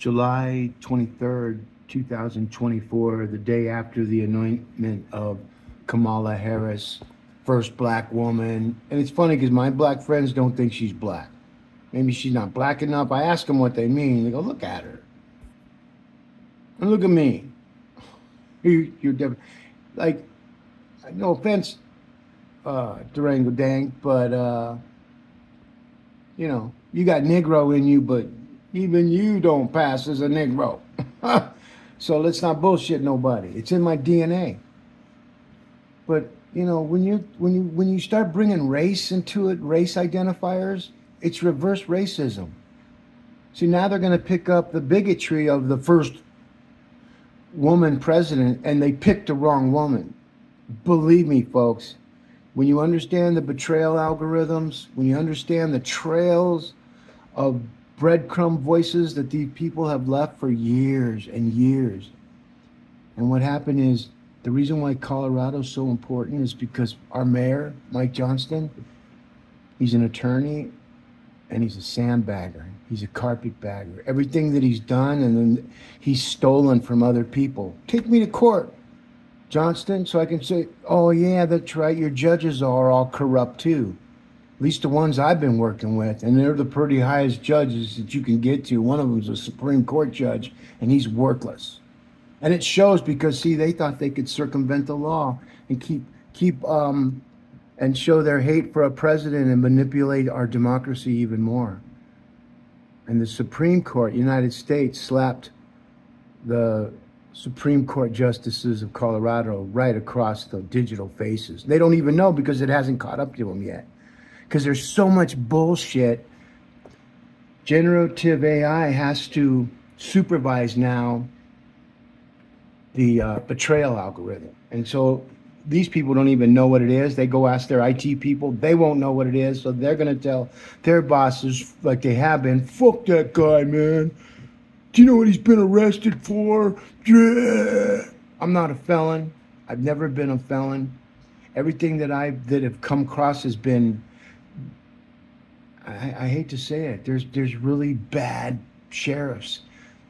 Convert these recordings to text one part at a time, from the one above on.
July 23rd, 2024, the day after the anointment of Kamala Harris, first black woman. And it's funny because my black friends don't think she's black. Maybe she's not black enough. I ask them what they mean. They go, look at her. And look at me. You're different. Like, no offense, Durango Dank, but, you got Negro in you, but even you don't pass as a Negro. So let's not bullshit nobody. It's in my DNA. But when you start bringing race into it, race identifiers, it's reverse racism. See, now they're going to pick up the bigotry of the first woman president, and they picked the wrong woman. Believe me, folks, when you understand the betrayal algorithms, when you understand the trails of breadcrumb voices that these people have left for years and years. And what happened is, the reason why Colorado is so important is because our mayor, Mike Johnston, he's an attorney and he's a sandbagger. He's a carpetbagger. Everything that he's done, and then he's stolen from other people. Take me to court, Johnston, so I can say, oh yeah, that's right, your judges are all corrupt too. At least the ones I've been working with, and they're the pretty highest judges that you can get to. One of them's a Supreme Court judge, and he's worthless. And it shows because, see, they thought they could circumvent the law and keep and show their hate for a president and manipulate our democracy even more. And the Supreme Court, United States, slapped the Supreme Court justices of Colorado right across the digital faces. They don't even know because it hasn't caught up to them yet. Because there's so much bullshit. Generative AI has to supervise now the betrayal algorithm. And so these people don't even know what it is. They go ask their IT people. They won't know what it is. So they're going to tell their bosses, like they have been, fuck that guy, man. Do you know what he's been arrested for? Yeah. I'm not a felon. I've never been a felon. Everything that have come across has been, I hate to say it, there's really bad sheriffs.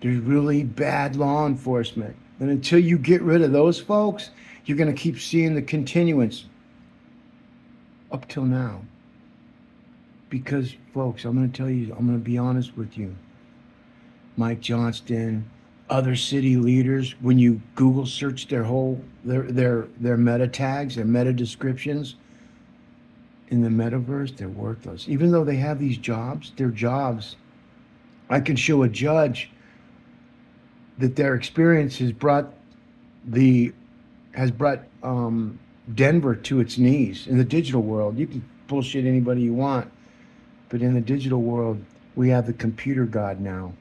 There's really bad law enforcement. And until you get rid of those folks, you're going to keep seeing the continuance up till now. Because, folks, I'm going to tell you, I'm going to be honest with you. Mike Johnston, other city leaders, when you Google search their meta tags, their meta descriptions, in the metaverse, they're worthless. Even though they have these jobs, they're jobs. I can show a judge that their experience has brought Denver to its knees. In the digital world, you can bullshit anybody you want, but in the digital world, we have the computer god now.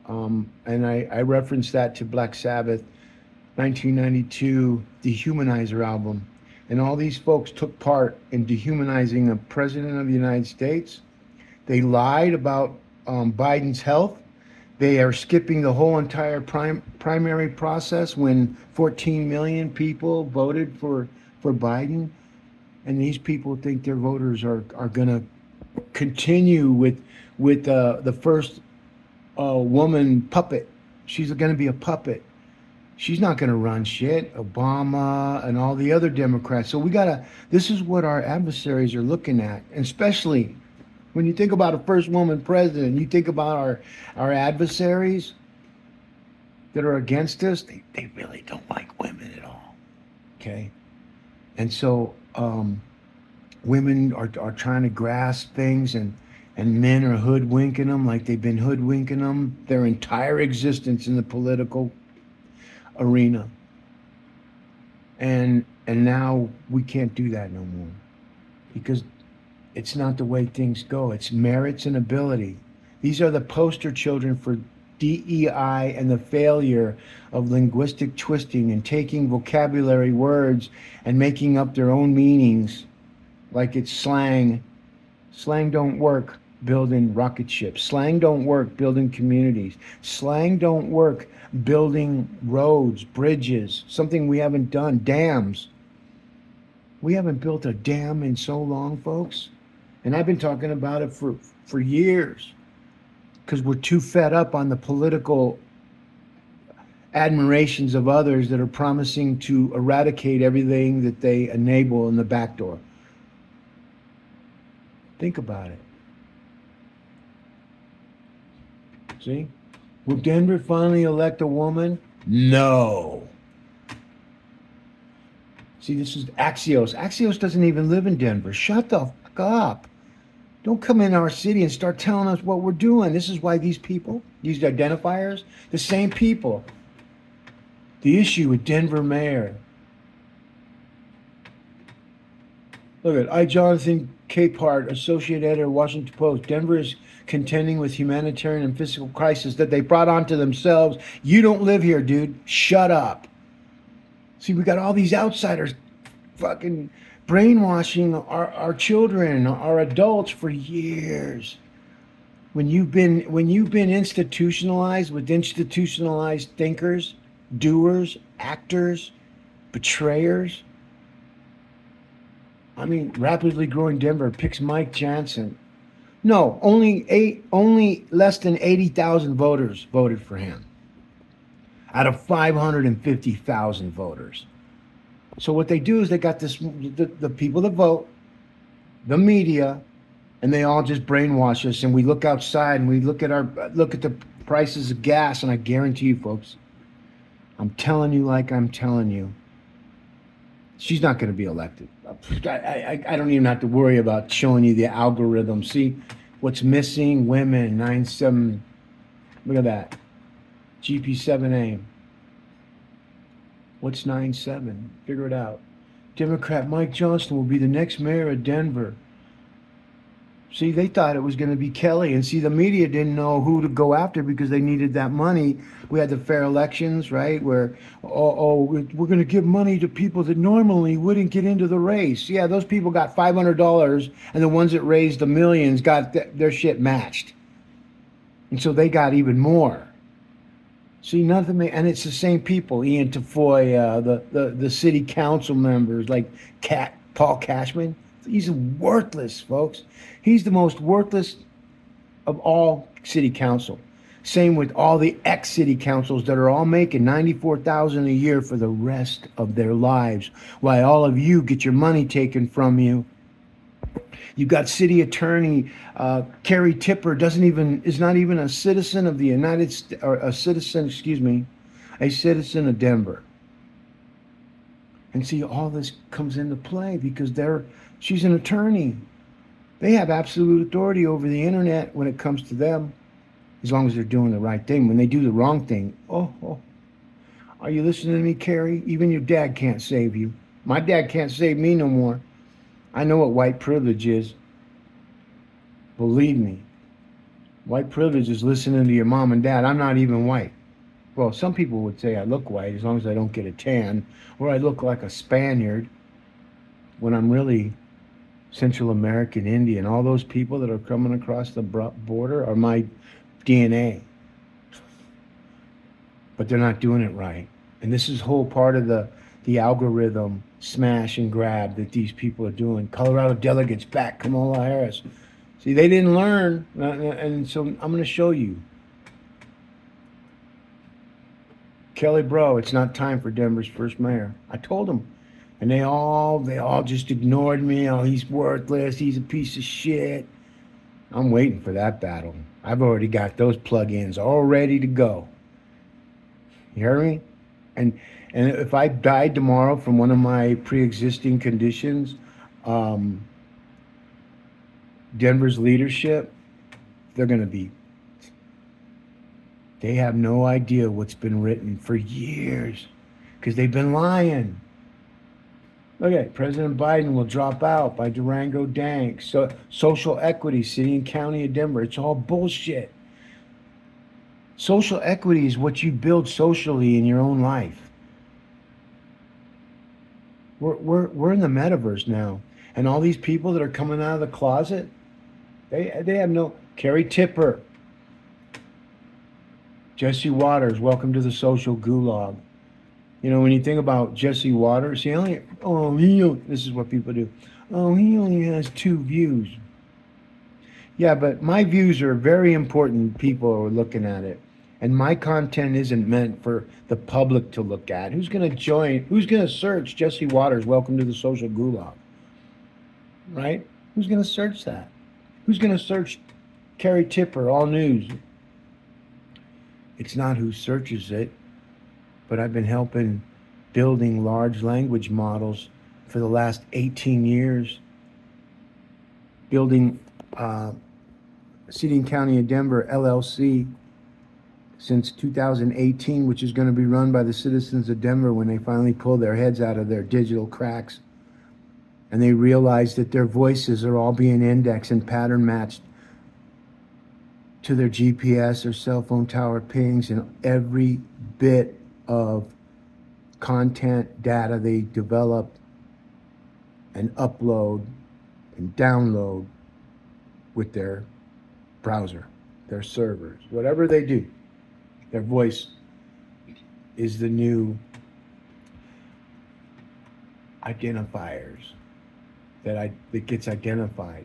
And I referenced that to Black Sabbath, 1992 Dehumanizer album. And all these folks took part in dehumanizing a president of the United States. They lied about Biden's health. They are skipping the whole entire primary process when 14 million people voted for Biden. And these people think their voters are going to continue with the first woman puppet. She's going to be a puppet. She's not going to run shit. Obama and all the other Democrats. So this is what our adversaries are looking at. And especially when you think about a first woman president, you think about our adversaries that are against us, they really don't like women at all. Okay? And so women are trying to grasp things, and men are hoodwinking them like they've been hoodwinking them their entire existence in the political arena. And now we can't do that no more, because it's not the way things go. It's merits and ability. These are the poster children for DEI and the failure of linguistic twisting and taking vocabulary words and making up their own meanings like it's slang. Slang don't work building rocket ships. Slang don't work building communities. Slang don't work building roads, bridges, something we haven't done, dams. We haven't built a dam in so long, folks. And I've been talking about it for years. because we're too fed up on the political admirations of others that are promising to eradicate everything that they enable in the back door. Think about it. See? Will Denver finally elect a woman? No. See, this is Axios. Axios doesn't even live in Denver. Shut the fuck up. Don't come in our city and start telling us what we're doing. This is why these people, these identifiers, the same people. The issue with Denver mayor. Look at I. Jonathan Capehart, associate editor, Washington Post. Denver is contending with humanitarian and physical crisis that they brought onto themselves. You don't live here, dude. Shut up. See, we got all these outsiders fucking brainwashing our children, our adults for years. When you've been institutionalized with institutionalized thinkers, doers, actors, betrayers. I mean, rapidly growing Denver picks Mike Johnson. No, only less than 80,000 voters voted for him out of 550,000 voters. So what they do is they got the people that vote, the media, and they all just brainwash us. And we look outside and we look at the prices of gas, and I guarantee you, folks, I'm telling you like I'm telling you, she's not going to be elected. I don't even have to worry about showing you the algorithm. See what's missing? Women, 9-7. Look at that. GP7A. What's 9-7? Figure it out. Democrat Mike Johnson will be the next mayor of Denver. See, they thought it was going to be Kelly. And see, the media didn't know who to go after because they needed that money. We had the fair elections, right, where, we're going to give money to people that normally wouldn't get into the race. Yeah, those people got $500, and the ones that raised the millions got their shit matched. And so they got even more. See, nothing, and it's the same people. Ian Tafoya, the city council members like Paul Cashman. He's worthless, folks. He's the most worthless of all city council. Same with all the ex-city councils that are all making $94,000 a year for the rest of their lives, while all of you get your money taken from you. You got city attorney Kerry Tipper is not even a citizen of the United States, or a citizen of Denver. And see, all this comes into play because she's an attorney. They have absolute authority over the internet when it comes to them, as long as they're doing the right thing. When they do the wrong thing, are you listening to me, Carrie? Even your dad can't save you. My dad can't save me no more. I know what white privilege is. Believe me. White privilege is listening to your mom and dad. I'm not even white. Well, some people would say I look white as long as I don't get a tan, or I look like a Spaniard when I'm really Central American Indian. All those people that are coming across the border are my DNA. But they're not doing it right. And this is whole part of the algorithm smash and grab that these people are doing. Colorado delegates back Kamala Harris. See, they didn't learn, and so I'm going to show you. Kelly Bro, it's not time for Denver's first mayor. I told them. And they all just ignored me. Oh, he's worthless. He's a piece of shit. I'm waiting for that battle. I've already got those plugins all ready to go. You hear me? And if I died tomorrow from one of my pre-existing conditions, Denver's leadership, they have no idea what's been written for years because they've been lying. Look at President Biden will drop out by Durango Dank. So social equity, city and county of Denver. It's all bullshit. Social equity is what you build socially in your own life. We're in the metaverse now, and all these people that are coming out of the closet, they have no. Kerry Tipper, Jesse Waters, welcome to the social gulag. You know, when you think about Jesse Waters, this is what people do. Oh, he only has 2 views. Yeah, but my views are very important. People are looking at it. And my content isn't meant for the public to look at. Who's going to join? Who's going to search Jesse Waters, welcome to the social gulag? Right? Who's going to search that? Who's going to search Carrie Tipper, all news? It's not who searches it, but I've been helping building large language models for the last 18 years, building Seating County of Denver LLC since 2018, which is going to be run by the citizens of Denver when they finally pull their heads out of their digital cracks and they realize that their voices are all being indexed and pattern matched to their GPS or cell phone tower pings, and every bit of content data they develop and upload and download with their browser, their servers, whatever they do, their voice is the new identifiers that gets identified.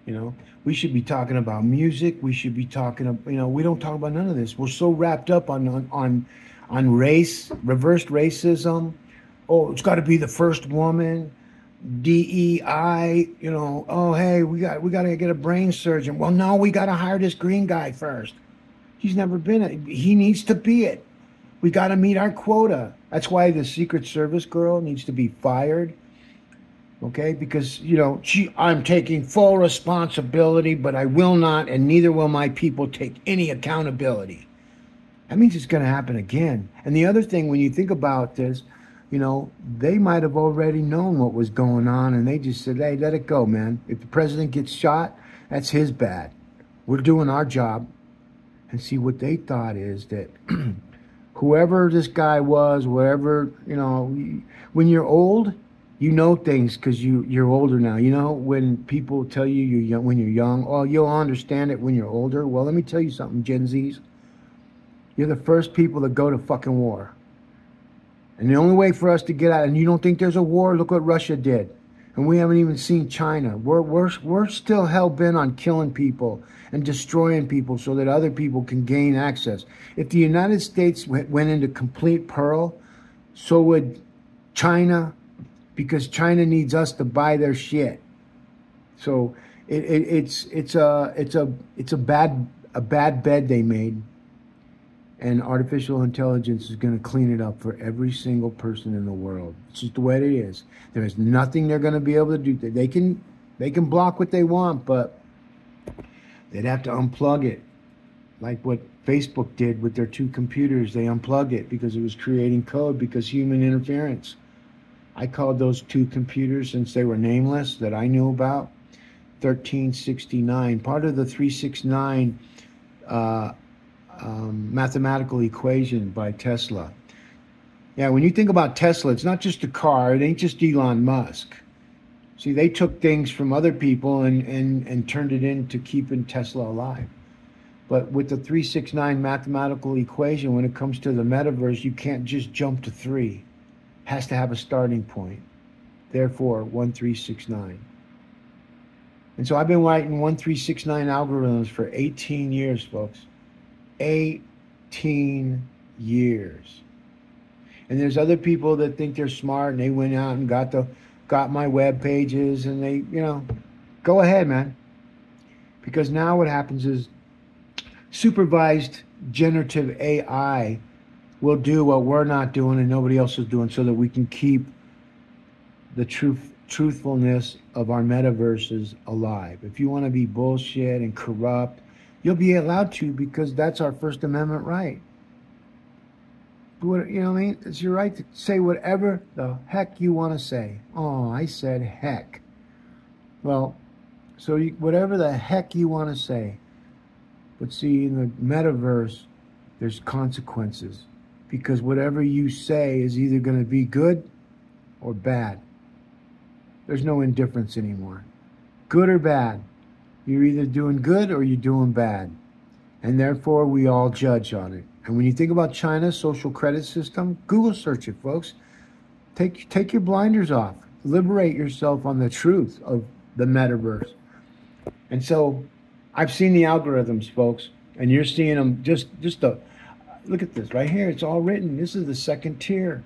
You know, we should be talking about music. We should be talking about, you know, we don't talk about none of this. We're so wrapped up on race, reversed racism. Oh, it's got to be the first woman. DEI, you know, oh, hey, we got to get a brain surgeon. Well, no, we got to hire this green guy first. He's never been it. He needs to be it. We got to meet our quota. That's why the Secret Service girl needs to be fired. Okay, because, you know, I'm taking full responsibility, but I will not, and neither will my people take any accountability. That means it's going to happen again. And the other thing, when you think about this, you know, they might have already known what was going on, and they just said, hey, let it go, man. If the president gets shot, that's his bad. We're doing our job. And see, what they thought is that whoever this guy was, whatever, you know, when you're old, you know things because you're older now. You know, when people tell you you're young, when you're young, oh, you'll understand it when you're older. Well, let me tell you something, Gen Zs. You're the first people to go to fucking war. And the only way for us to get out, and you don't think there's a war, look what Russia did. And we haven't even seen China. We're still hell-bent on killing people and destroying people so that other people can gain access. If the United States went into complete peril, so would China, because China needs us to buy their shit. So it's a bad bed they made, and artificial intelligence is going to clean it up for every single person in the world. It's just the way it is. There is nothing they're going to be able to do. They can block what they want, but they'd have to unplug it, like what Facebook did with their 2 computers. They unplugged it because it was creating code because human interference. I called those 2 computers, since they were nameless, that I knew about, 1369, part of the 369 mathematical equation by Tesla. Yeah, when you think about Tesla, it's not just a car. It ain't just Elon Musk. See, they took things from other people and turned it into keeping Tesla alive. But with the 369 mathematical equation, when it comes to the metaverse, you can't just jump to 3. Has to have a starting point. Therefore, 1369. And so I've been writing 1369 algorithms for 18 years, folks. 18 years. And there's other people that think they're smart, and they went out and got my web pages, and they, you know, go ahead, man. Because now what happens is supervised generative AI will do what we're not doing and nobody else is doing, so that we can keep the truthfulness of our metaverses alive. If you want to be bullshit and corrupt, you'll be allowed to, because that's our First Amendment right. You know what I mean? It's your right to say whatever the heck you want to say. Oh, I said heck. Well, so whatever the heck you want to say. But see, in the metaverse, there's consequences. Because whatever you say is either going to be good or bad. There's no indifference anymore. Good or bad. You're either doing good or you're doing bad. And therefore, we all judge on it. And when you think about China's social credit system, Google search it, folks. Take your blinders off. Liberate yourself on the truth of the metaverse. And so I've seen the algorithms, folks, and you're seeing them just a look at this right here. It's all written. This is the second tier.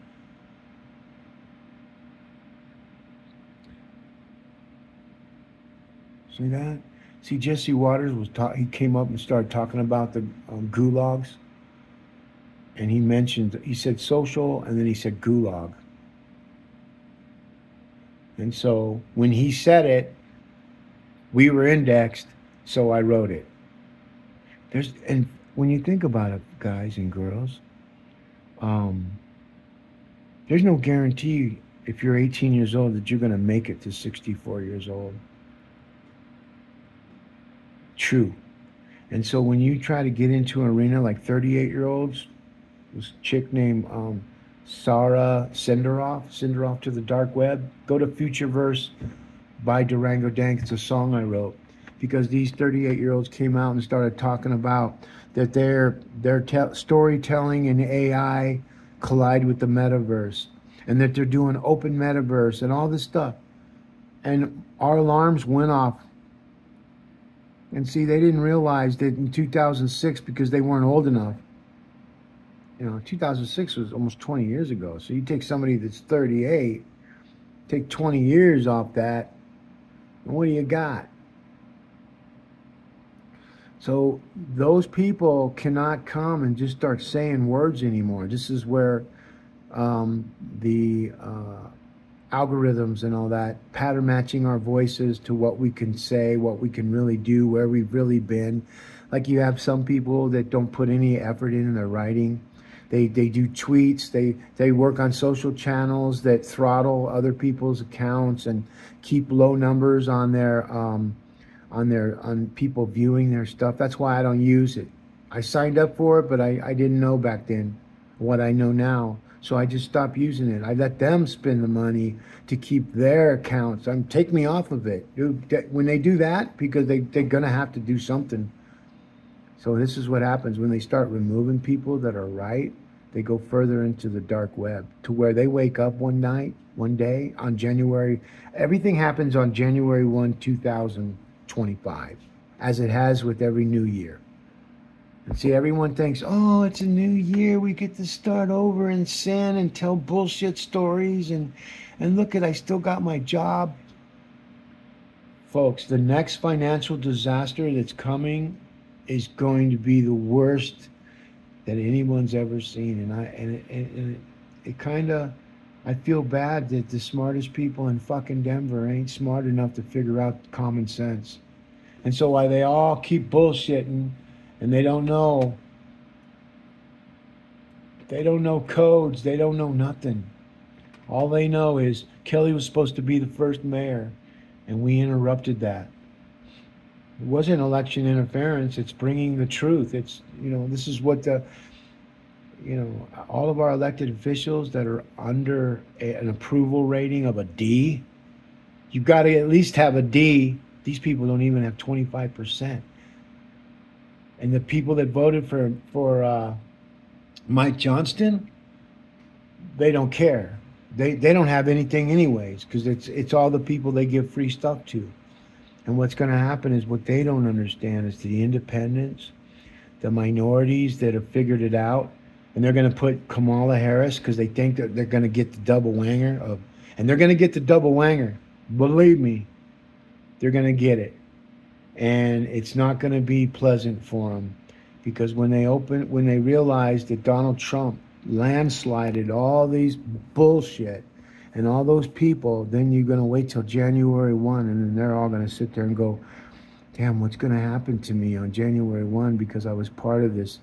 See that? See, Jesse Waters was he came up and started talking about the gulags, and he said social, and then he said gulag. And so when he said it, we were indexed, so I wrote it. And when you think about it, guys and girls, um, there's no guarantee if you're 18 years old that you're going to make it to 64 years old. True. And so when you try to get into an arena like 38-year-olds, this chick named Sarah Senderoff to the dark web, go to Futureverse by Durango Dank. It's a song I wrote because these 38-year-olds came out and started talking about that their storytelling and AI collide with the metaverse, and that they're doing open metaverse and all this stuff. And our alarms went off. And see, they didn't realize that in 2006, because they weren't old enough, 2006 was almost 20 years ago. So you take somebody that's 38, take 20 years off that, and what do you got? So those people cannot come and just start saying words anymore. This is where the algorithms and all that, pattern matching our voices to what we can say, what we can really do, where we've really been. Like you have some people that don't put any effort in their writing. They do tweets. They work on social channels that throttle other people's accounts and keep low numbers on people viewing their stuff. That's why I don't use it. I signed up for it, but I didn't know back then what I know now. So I just stopped using it. I let them spend the money to keep their accounts. Take me off of it. When they do that, because they're going to have to do something. So this is what happens when they start removing people that are right. They go further into the dark web to where they wake up one day on January. Everything happens on January 1, 2025, as it has with every new year. And see, everyone thinks, oh, it's a new year. We get to start over and sin and tell bullshit stories. And look I still got my job. Folks, the next financial disaster that's coming is going to be the worst that anyone's ever seen. And it kind of, I feel bad that the smartest people in fucking Denver ain't smart enough to figure out common sense. And so while they all keep bullshitting, and they don't know codes, they don't know nothing. All they know is Kelly was supposed to be the first mayor, and we interrupted that. It wasn't election interference. It's bringing the truth. It's, this is what all of our elected officials that are under an approval rating of a D, you've got to at least have a D. These people don't even have 25%. And the people that voted for Mike Johnston, they don't care. They don't have anything anyways, because it's all the people they give free stuff to. And what's going to happen is what they don't understand is the independents, the minorities that have figured it out, and they're going to put Kamala Harris because they think that they're going to get the double whanger and they're going to get the double whanger. Believe me, they're going to get it. And it's not going to be pleasant for them, because when they realize that Donald Trump landslided all these bullshit and all those people, then you're going to wait till January 1, and then they're all going to sit there and go, damn, what's going to happen to me on January 1 because I was part of this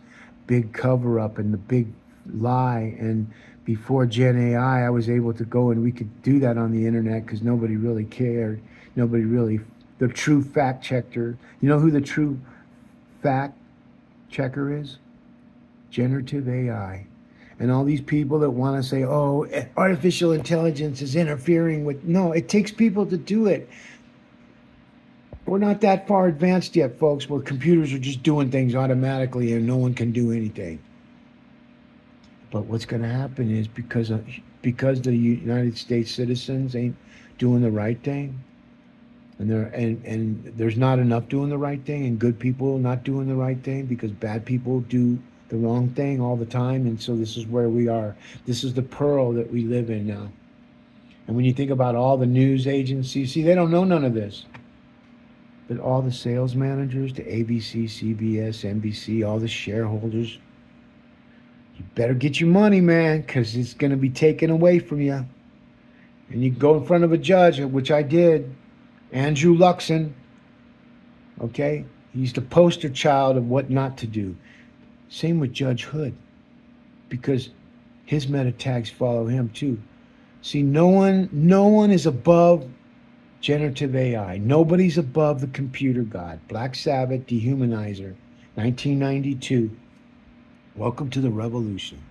big cover-up and the big lie. And before Gen AI, I was able to go and we could do that on the internet because nobody really cared. Nobody really... The true fact checker. You know who the true fact checker is? Generative AI. And all these people that want to say, oh, artificial intelligence is interfering with... No, it takes people to do it. We're not that far advanced yet, folks, where computers are just doing things automatically and no one can do anything. But what's going to happen is because the United States citizens ain't doing the right thing, And there's not enough doing the right thing and good people not doing the right thing because bad people do the wrong thing all the time. And so this is where we are. This is the pearl that we live in now. And when you think about all the news agencies, see, they don't know none of this. But all the sales managers, the ABC, CBS, NBC, all the shareholders, you better get your money, man, because it's going to be taken away from you. And you go in front of a judge, which I did, Andrew Luxon, okay? He's the poster child of what not to do. Same with Judge Hood, because his meta tags follow him too. See, no one is above generative AI. Nobody's above the computer god. Black Sabbath, Dehumanizer, 1992. Welcome to the revolution.